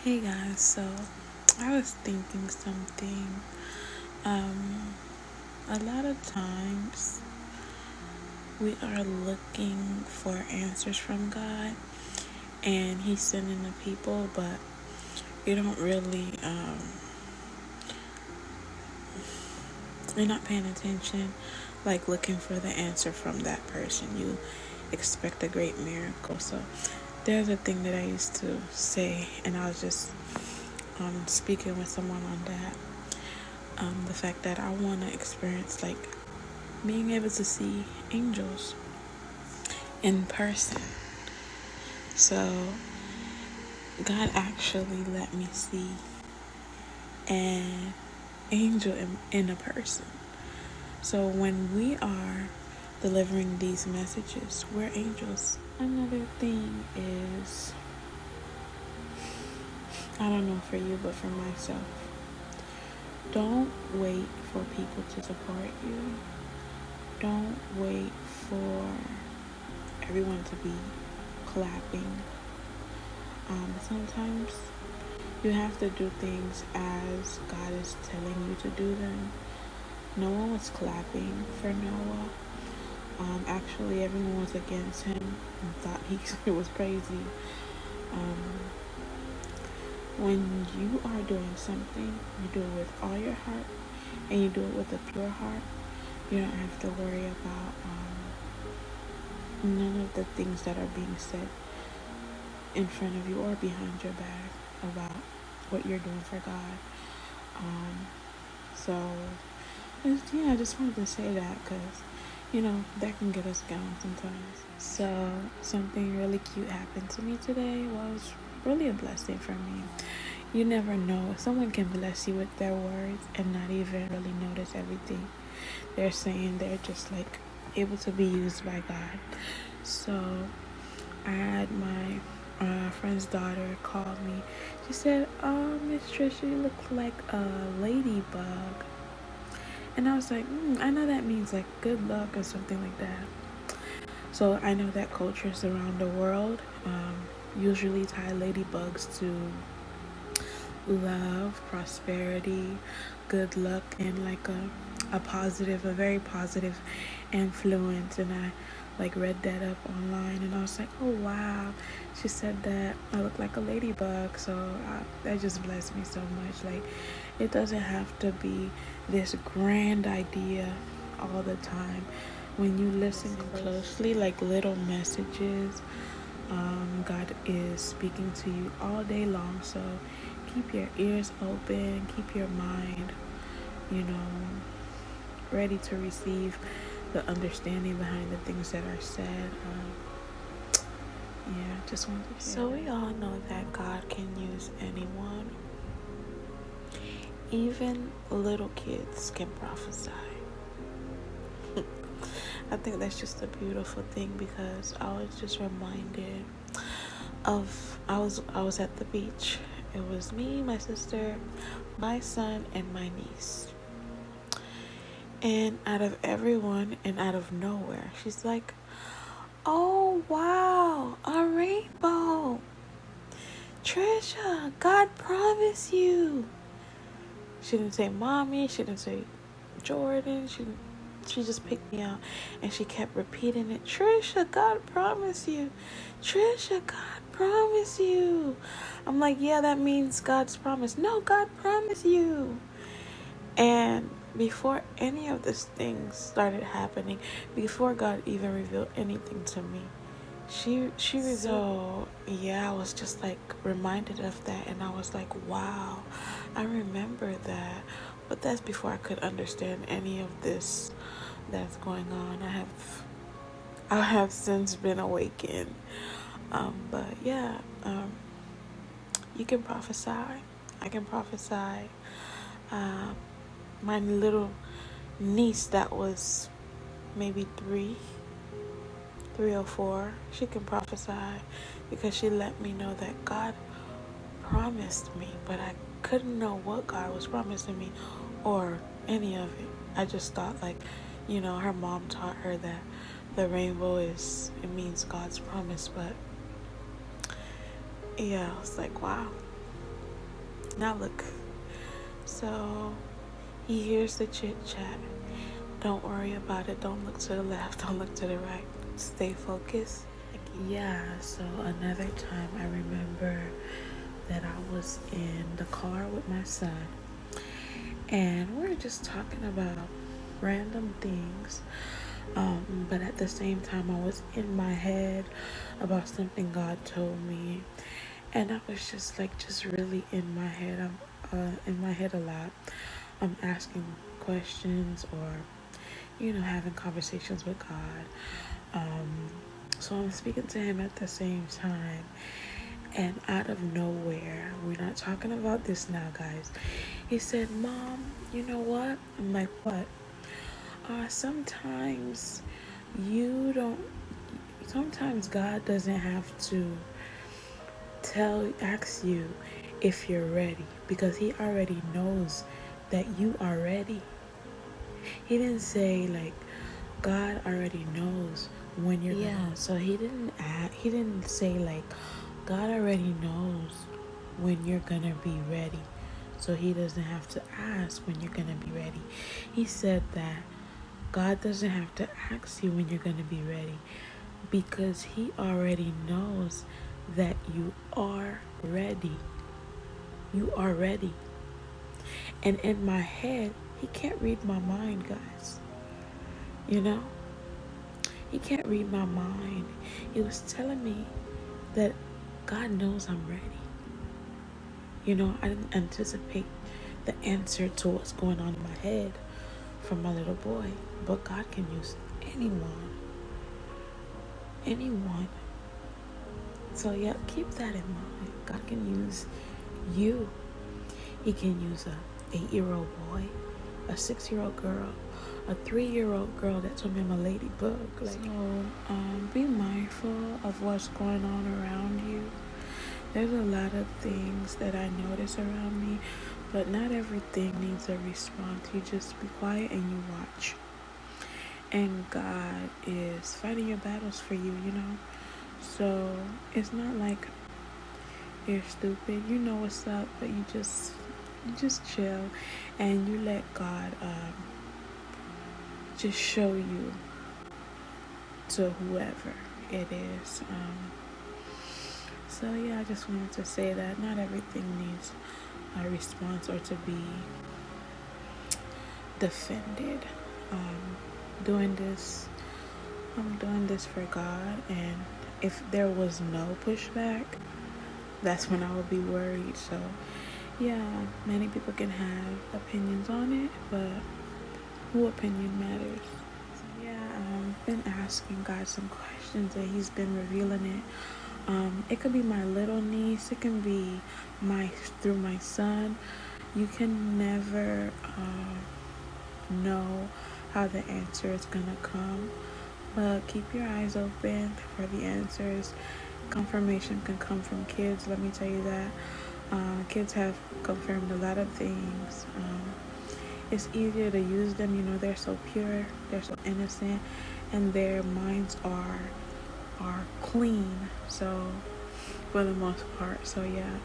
Hey guys, so I was thinking something. A lot of times we are looking for answers from God and He's sending the people, but you don't really, you're not paying attention, like looking for the answer from that person. You expect a great miracle. So there's a thing that I used to say, and I was just speaking with someone on that. The fact that I want to experience like being able to see angels in person. So God actually let me see an angel in a person. So when we are delivering these messages, we're angels. Another thing is, I don't know for you, but for myself, don't wait for people to support you. Don't wait for everyone to be clapping. Sometimes you have to do things as God is telling you to do them. No one was clapping for Noah. Actually, everyone was against him and thought he was crazy. When you are doing something, you do it with all your heart, and you do it with a pure heart. You don't have to worry about none of the things that are being said in front of you or behind your back about what you're doing for God. So, I just wanted to say that because, that can get us down sometimes. So, something really cute happened to me today. Well, it was really a blessing for me. You never know. Someone can bless you with their words and not even really notice everything they're saying. They're just like able to be used by God. So, I had my friend's daughter call me. She said, "Oh, Miss Trisha, you look like a ladybug." And I was like, I know that means like good luck or something like that. So I know that cultures around the world usually tie ladybugs to love, prosperity, good luck, and like a very positive influence. And I like read that up online, and I was like, oh wow. She said that I look like a ladybug, so that just blessed me so much. Like, it doesn't have to be this grand idea all the time. When you listen closely, like little messages, God is speaking to you all day long. So keep your ears open, keep your mind, you know, ready to receive the understanding behind the things that are said. Just wanted to share. So we all know that God can use anyone. Even little kids can prophesy. I think that's just a beautiful thing because I was just reminded of I was at the beach. It was me, my sister, my son, and my niece. And out of everyone and out of nowhere, she's like, "Oh wow, a rainbow. Trisha, God promised you." She didn't say mommy, she didn't say Jordan, she just picked me out and she kept repeating it. "Trisha, God promised you. Trisha, God promised you." I'm like, yeah, that means God's promise. No, God promised you. And before any of these things started happening, before God even revealed anything to me, she revealed. So yeah, I was just like reminded of that, and I was like, wow, I remember that. But that's before I could understand any of this that's going on. I have since been awakened. But yeah, you can prophesy. I can prophesy. My little niece that was maybe 3 or 4, she can prophesy because she let me know that God promised me, but I couldn't know what God was promising me or any of it. I just thought like, her mom taught her that the rainbow it means God's promise, but yeah, I was like, wow. Now look. So he hears the chit chat. Don't worry about it. Don't look to the left. Don't look to the right. Stay focused. Yeah, so another time I remember that I was in the car with my son, and we were just talking about random things. But at the same time, I was in my head about something God told me, and I was just really in my head. I'm in my head a lot. I'm asking questions, or having conversations with God. So I'm speaking to him at the same time, and out of nowhere, we're not talking about this now, guys. He said, "Mom, you know what?" I'm like, "What?" Sometimes you don't. Sometimes God doesn't have to ask you if you're ready, because He already knows that you are ready. He didn't say like God already knows when you're so he didn't say like God already knows when you're gonna be ready, so He doesn't have to ask when you're gonna be ready. He said that God doesn't have to ask you when you're gonna be ready, because He already knows that you are ready. You are ready. And in my head, He can't read my mind, guys. He can't read my mind. He was telling me that God knows I'm ready. I didn't anticipate the answer to what's going on in my head from my little boy. But God can use anyone. Anyone. So yeah, keep that in mind. God can use you. He can use a 8-year-old boy, a 6-year-old girl, a 3-year-old girl that told me I'm a ladybug. Be mindful of what's going on around you. There's a lot of things that I notice around me, but not everything needs a response. You just be quiet and you watch. And God is fighting your battles for you, So it's not like you're stupid. You know what's up, but you just chill and you let God just show you to whoever it is. So yeah, I just wanted to say that not everything needs a response or to be defended. Doing this, I'm doing this for God, and if there was no pushback, that's when I would be worried. So yeah, many people can have opinions on it, but who opinion matters. So yeah, I've been asking God some questions and He's been revealing it. It could be my little niece, it can be through my son. You can never know how the answer is gonna come, but keep your eyes open for the answers. Confirmation can come from kids, let me tell you that. Kids have confirmed a lot of things. It's easier to use them, they're so pure, they're so innocent, and their minds are clean, so for the most part. So yeah,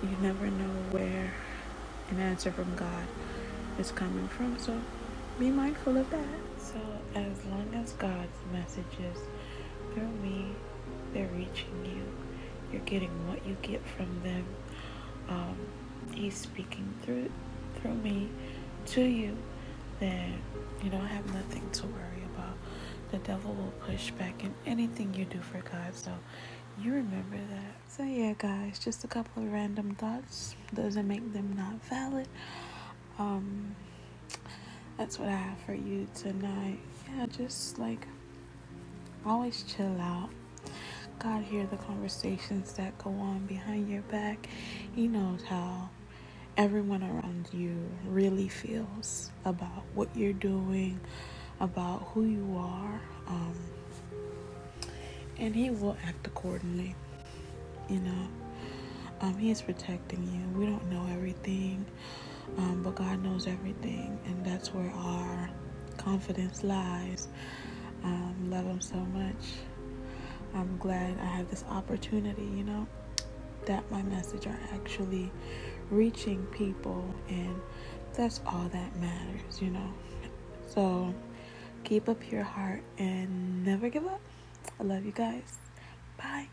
you never know where an answer from God is coming from, so be mindful of that. So as long as God's messages through me, they're reaching you, you're getting what you get from them. He's speaking through me to you, then you don't have nothing to worry about. The devil will push back in anything you do for God, so you remember that. So yeah, guys, just a couple of random thoughts doesn't make them not valid. That's what I have for you tonight. Yeah, just always chill out. God hear the conversations that go on behind your back. He knows how everyone around you really feels about what you're doing, about who you are, and He will act accordingly. He is protecting you. We don't know everything, but God knows everything, and that's where our confidence lies. Love Him so much. I'm glad I have this opportunity, that my message are actually reaching people, and that's all that matters, you know. So keep a pure heart and never give up. I love you guys. Bye.